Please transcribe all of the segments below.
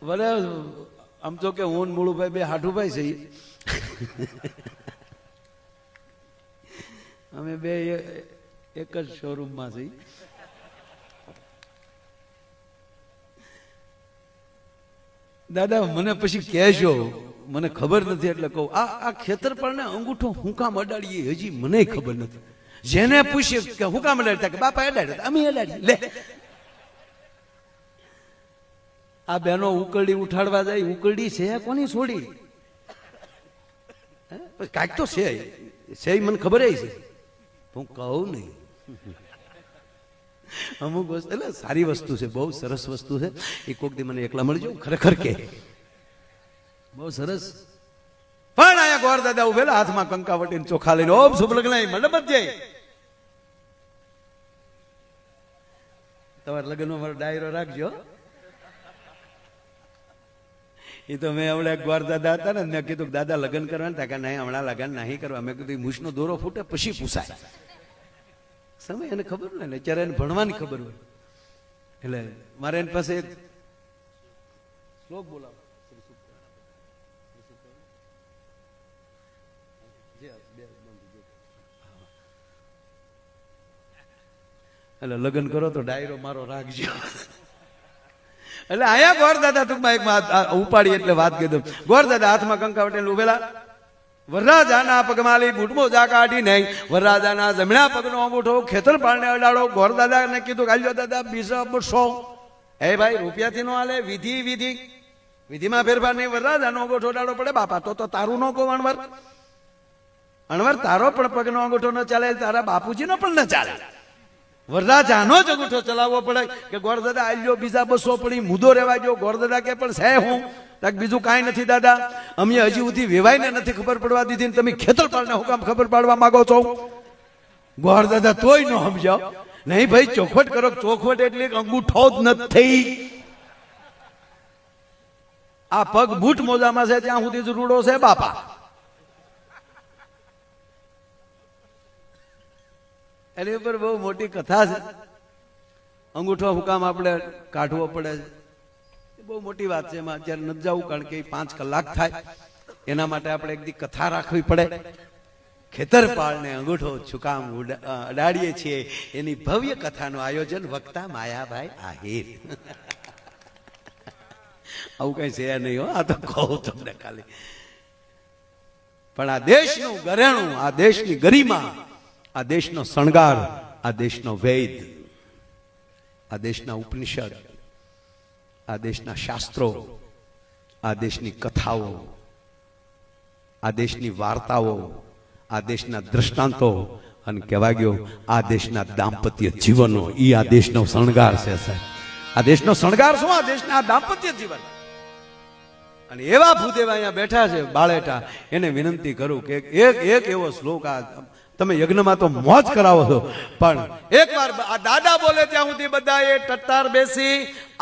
ભલે આમ તો કે હું મૂળુભાઈ બે હાઠુભાઈ છે, અમે બે એક જ શોરૂમમાં છીએ. દાદા મને પછી કહેશો, મને ખબર નથી એટલે કહું, આ ખેતરપાળને અંગૂઠો હું કામ અડાડીએ હજી મને ખબર નથી. જેને પૂછીએ કે હું કામ અડાડતા, કે બાપા અડાડ્યા, અમે અડાડીએ. લે આ બેનો ઉકરડી ઉઠાડવા જાય, ઉકરડી છે કોની છોડી? કાંઈક તો છે, મને ખબર છે, હું કહું નહીં. અમુક વસ્તુ એટલે સારી વસ્તુ છે, બહુ સરસ વસ્તુ છે. એ કોક દી મને એકલા મળજો, ખરેખર કે બહુ સરસ. પણ અહીંયા ગોર દાદા ઉભેલા હાથમાં કંકાવટી ચોખા લઈને, ઓમ શુભ લગ્ન મંડપ જ જાય. તમારા લગ્નમાં મારો ડાયરો રાખજો. એ તો મેં હમણાં ગોર દાદા હતા ને, મેં કીધું દાદા લગ્ન કરવાના હતા, કે નહીં હમણાં લગ્ન નહીં કરવા. મેં કીધું મૂછનો દોરો ફૂટે પછી પૂછાય. સમય એને ખબર ને, અત્યારે એને ભણવાની ખબર હોય. એટલે મારે એની પાસે એક શ્લોક બોલાવો. એટલે લગ્ન કરો તો ડાયરો મારો રાખજો. એટલે અહીંયા ગોર દાદા ટૂંકમાં એક ઉપાડી એટલે વાત કીધું. ગોર દાદા હાથમાં કંકાવટી ઉભેલા, વરરાજાના પગમાલી બૂટમો જા કાઢી નહીં, વરરાજાના જમણા પગનો અંગૂઠો ખેતરપાળને અડાડો. ગોર દાદાને કીધું, કાલ્યો દાદા બીજા બસો. હે ભાઈ, રૂપિયાથી નો હાલે, વિધિમાં ફેરફાર નહીં. વરરાજાનો અંગૂઠો અડાડો પડે. બાપા તો તારું નો કહો, અણવર તારો પણ પગનો અંગૂઠો ન ચાલે, તારા બાપુજીનો પણ ન ચાલે. વરરાજાનો જ અંગૂઠો ચલાવવો પડે. કે ગોર દાદા આલ્યો બીજા 200 પડી, મુદ્દો રહેવા જો. ગોર દાદા કે પણ છે હું તક બીજું કાંઈ નથી દાદા, અમે હજી સુધી વેવાઈને નથી ખબર પડવા દીધી, તમે ખેતરપાળને હું કામ ખબર પાડવા માંગો છો? ગોર દાદા તોય ન સમજાવ. નહીં ભાઈ, ચોખવટ કરો. ચોખવટ એટલે અંગૂઠો જ નથી. આ પગ બૂટ મોજામાં છે ત્યાં સુધી જ રૂડો છે બાપા. એની ઉપર બહુ મોટી કથા છે. અંગૂઠો હુકામ આપણે કાઢવો પડે, બહુ મોટી વાત છે. એમાં અત્યારે નથી જવું, કારણ કે 5 કલાક થાય. એના માટે આપણે એક દી કથા રાખવી પડે. ખેતરપાળને અંગૂઠો છુકામ અડાડીએ છીએ, એની ભવ્ય કથાનું આયોજન વક્તા માયાભાઈ આહિર. આવું કઈ છે નહીં હો, આ તો કહું તમને ખાલી. પણ આ દેશનું ઘરેણું, આ દેશની ગરિમા, આ દેશનો શણગાર, આ દેશનો વેદ, આ દેશના ઉપનિષદ, આ દેશના શાસ્ત્રો, આ દેશની કથાઓ, આ દેશની વાર્તાઓ, આ દેશના દ્રષ્ટાંતો, અને કહેવા ગયો આ દેશના દાંપત્ય જીવનો, એ આ દેશનો શણગાર છે સાહેબ. આ દેશનો શણગાર શું? આ દેશના દાંપત્ય જીવન. અને એવા ભૂદેવ અહીંયા બેઠા છે બાળેટા, એને વિનંતી કરું કે એક એવો શ્લોક, આ તમે યજ્ઞમાં તો મોજ કરાવો છો, પણ એકવાર આ દાદા બોલે ત્યાં સુધી બધાએ ટટ્ટાર બેસી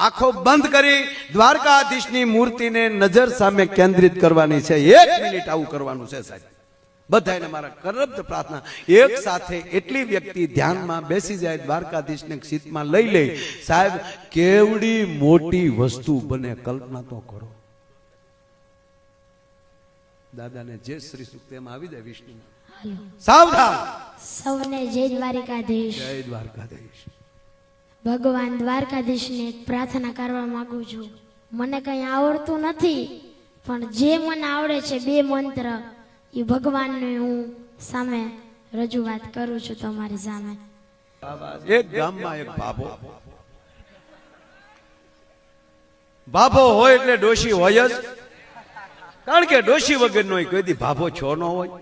આંખો બંધ કરી દ્વારકાધીશની મૂર્તિને નજર સામે કેન્દ્રિત કરવાની છે. 1 મિનિટ આવું કરવાનું છે સાહેબ. બધાને મારા કરબદ્ધ પ્રાર્થના, એક સાથે એટલી વ્યક્તિ ધ્યાનમાં બેસી જાય, દ્વારકાધીશને સીતમાં લઈ લે સાહેબ, કેવડી મોટી વસ્તુ બને, કલ્પના તો કરો. દાદાને જે શ્રી સૂક્ત એમાં આવી જાય વિષ્ણુ. સાવધાન સૌને જય દ્વારકાધીશ. જય દ્વારકાધીશ. ભગવાન દ્વારકાધીશને એક પ્રાર્થના કરવા માંગુ છું. મને કઈ આવડતું નથી, પણ જે મને આવડે છે 2 મંત્ર, એ ભગવાનને હું સામે રજૂઆત કરું છું તમારી સામે. એક ગામમાં એક ભાભો હોય એટલે ડોશી હોય જ, કારણ કે ડોશી વગરનો કોઈ દી ભાભો છો ન હોય.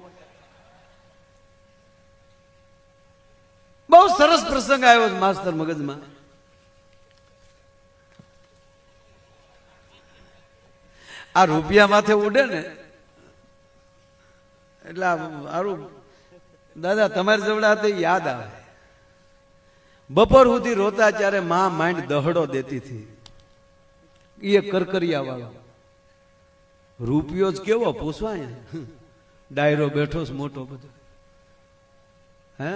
બહુ સરસ પ્રસંગ આવ્યો છે માસ્તર મગજમાં. આ રૂપિયા માથે ઉડે ને એટલે સારું દાદા તમારી જવડા હતા યાદ આવે. બપોર સુધી રોતા ત્યારે માં માંડ દહડો દેતી હતી. એ કરકરિયા વાળો રૂપિયો જ કેવો પૂછવા, ડાયરો બેઠો છે મોટો બધો. હે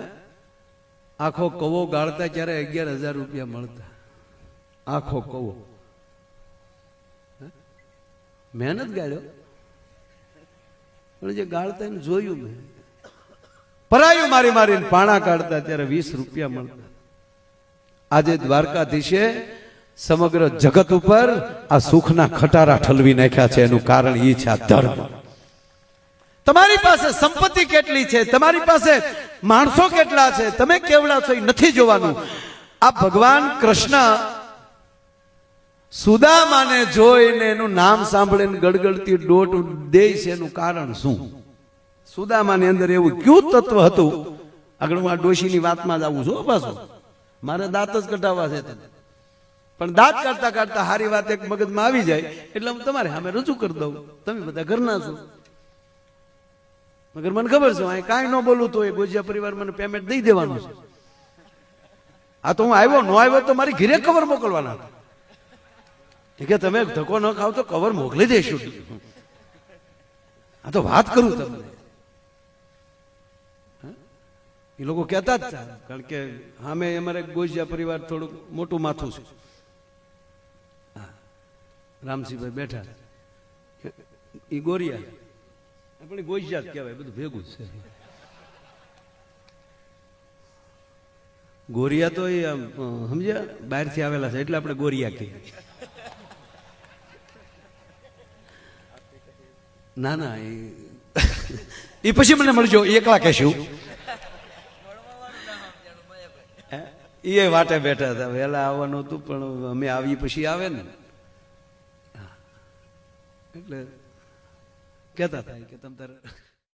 આખો કવો ગાળતા ત્યારે 11,000 રૂપિયા મળતા. આખો કવો મહેનત ગાળ્યો, પણ જે ગાળતા એને જોયું મેં. પરાયું મારી મારીને પાણા કાઢતા ત્યારે 20 રૂપિયા મળતા. આજે દ્વારકાધીશે સમગ્ર જગત ઉપર આ સુખના ખટારા ઠલવી નાખ્યા છે. એનું કારણ એ છે આ ધર્મ. તમારી પાસે સંપત્તિ કેટલી છે, તમારી પાસે માણસો કેટલા છે, તમે કેવડા છો એ નથી જોવાનું. આ ભગવાન કૃષ્ણ સુદામાને જોઈને એનું નામ સાંભળીને ગડગડતી દોટ દે છે. એનું કારણ શું? સુદામાની અંદર એવું કયું તત્વ હતું? આગળ હું આ ડોશીની વાતમાં જ આવું છું પાછો. મારે દાંત જ કઢાવવા છે તમે, પણ દાંત કાઢતા કાઢતા હારી વાત એક મગજમાં આવી જાય એટલે હું તમારે સામે રજૂ કરી દઉં. તમે બધા ઘરના છો, મગર મને ખબર છે અહીં કાંઈ ન બોલું તો એ ગોજિયા પરિવાર મને પેમેન્ટ દઈ દેવાનું છે. આ તો હું આવ્યો ન આવ્યો તો મારી ઘરે કવર મોકલવાના હતા કે તમે ધક્કો ન ખાવ તો કવર મોકલી દઈશું. આ તો વાત કરું તમને. એ લોકો કહેતા જ હતા, કારણ કે સામે અમારે ગોજિયા પરિવાર થોડુંક મોટું માથું છે. રામસિંહભાઈ બેઠા, એ ગોરિયા આપણે ગોજિયા જ કહેવાય, બધું ભેગું જ છે. ગોરિયા તો એ સમજ્યા બહારથી આવેલા છે એટલે આપણે ગોરિયા કહીએ. ના ના એ પછી મને મળજો, એકલા કહેશું. એ વાટે બેઠા હતા, વહેલા આવવાનું હતું પણ અમે આવી પછી આવે ને એટલે કહેતા હતા કે તમ તારે